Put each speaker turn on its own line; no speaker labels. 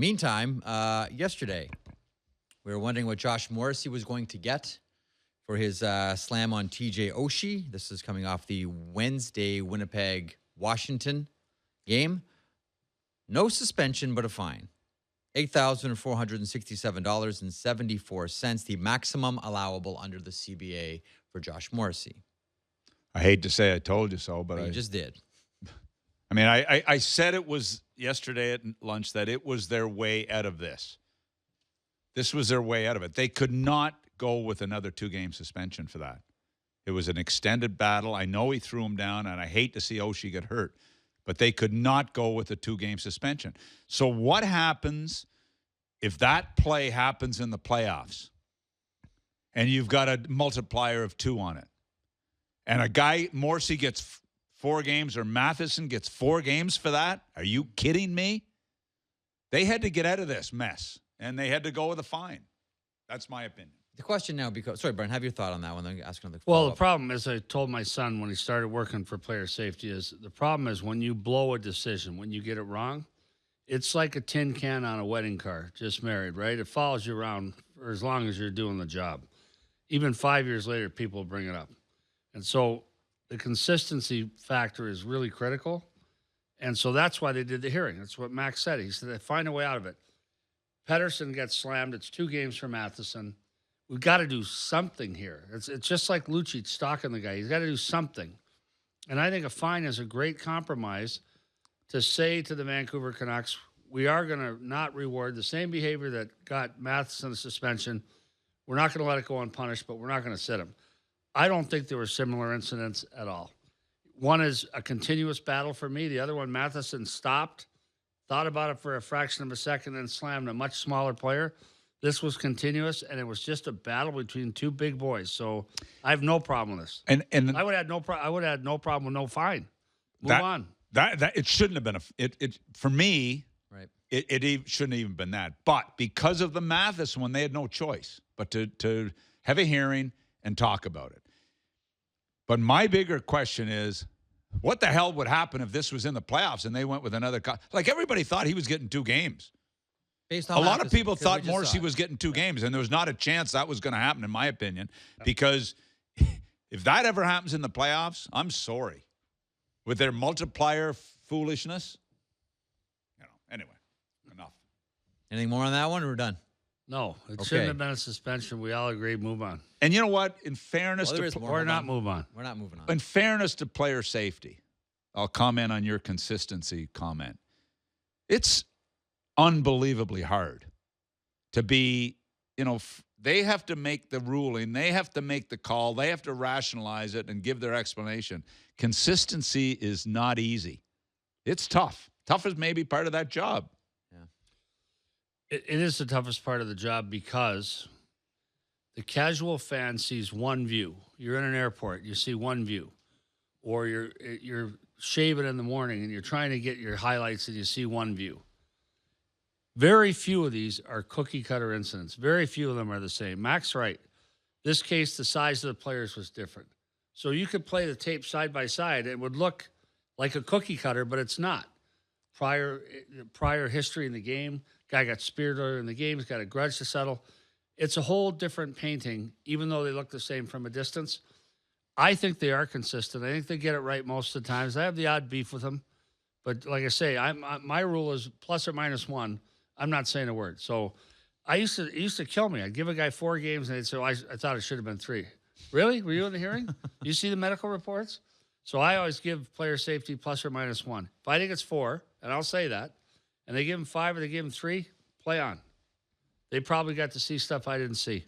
Meantime, yesterday, we were wondering what Josh Morrissey was going to get for his slam on TJ Oshie. This is coming off the Wednesday Winnipeg-Washington game. No suspension, but a fine. $8,467.74, the maximum allowable under the CBA for Josh Morrissey.
I hate to say I told you so, but
you just did.
I mean, I said it was yesterday at lunch that it was their way out of this. This was their way out of it. They could not go with another 2-game suspension for that. It was an extended battle. I know he threw him down, and I hate to see Oshie get hurt, but they could not go with a 2-game suspension. So what happens if that play happens in the playoffs and you've got a multiplier of 2 on it, and a guy, Morrissey, gets 4 games or Matheson gets 4 games for that? Are you kidding me? They had to get out of this mess, and they had to go with a fine. That's my opinion.
The question now, sorry, Brian, have your thought on that one. Then ask another.
Well, the problem, as I told my son when he started working for Player Safety, is the problem is when you blow a decision, when you get it wrong, it's like a tin can on a wedding car, just married, right? It follows you around for as long as you're doing the job. Even 5 years later, people bring it up. And so the consistency factor is really critical. And so that's why they did the hearing. That's what Max said. He said they find a way out of it. Pedersen gets slammed. It's 2 games for Matheson. We've got to do something here. It's just like Lucic stalking the guy. He's got to do something. And I think a fine is a great compromise to say to the Vancouver Canucks, we are going to not reward the same behavior that got Matheson a suspension. We're not going to let it go unpunished, but we're not going to sit him. I don't think there were similar incidents at all. One is a continuous battle for me. The other one, Matheson stopped, thought about it for a fraction of a second, and slammed a much smaller player. This was continuous, and it was just a battle between 2 big boys. So I have no problem with this.
And
I would have no problem with no fine. Move on.
That it shouldn't have been it for me.
Right.
It shouldn't have even been that. But because of the Matheson one, they had no choice but to have a hearing and talk about it. But my bigger question is, what the hell would happen if this was in the playoffs and they went with another? Like everybody thought he was getting 2 games.
Based on
a lot of people thought
Morrissey
was getting 2 games, and there was not a chance that was going to happen, in my opinion, because if that ever happens in the playoffs, I'm sorry. With their multiplier foolishness, anyway, enough.
Anything more on that one, or we're done?
No, it shouldn't have been a suspension. We all agree. Move on.
And you know what? In fairness
we're not move on.
We're not moving on.
In fairness to player safety, I'll comment on your consistency comment. It's unbelievably hard to be, they have to make the ruling, they have to make the call, they have to rationalize it and give their explanation. Consistency is not easy. It's tough. Tough is maybe part of that job.
Yeah. It is the toughest part of the job because the casual fan sees one view. You're in an airport, you see one view. Or you're shaving in the morning and you're trying to get your highlights and you see one view. Very few of these are cookie-cutter incidents. Very few of them are the same. Mac's right. This case, the size of the players was different. So you could play the tape side by side. It would look like a cookie-cutter, but it's not. Prior history in the game, guy got speared earlier in the game, he's got a grudge to settle. It's a whole different painting, even though they look the same from a distance. I think they are consistent. I think they get it right most of the times. I have the odd beef with them. But like I say, my rule is plus or minus 1. I'm not saying a word. So it used to kill me. I'd give a guy 4 games, and they'd say, I thought it should have been 3. Really? Were you in the hearing? You see the medical reports? So I always give player safety plus or minus 1. If I think it's 4, and I'll say that, and they give him 5 or they give him 3, play on. They probably got to see stuff I didn't see.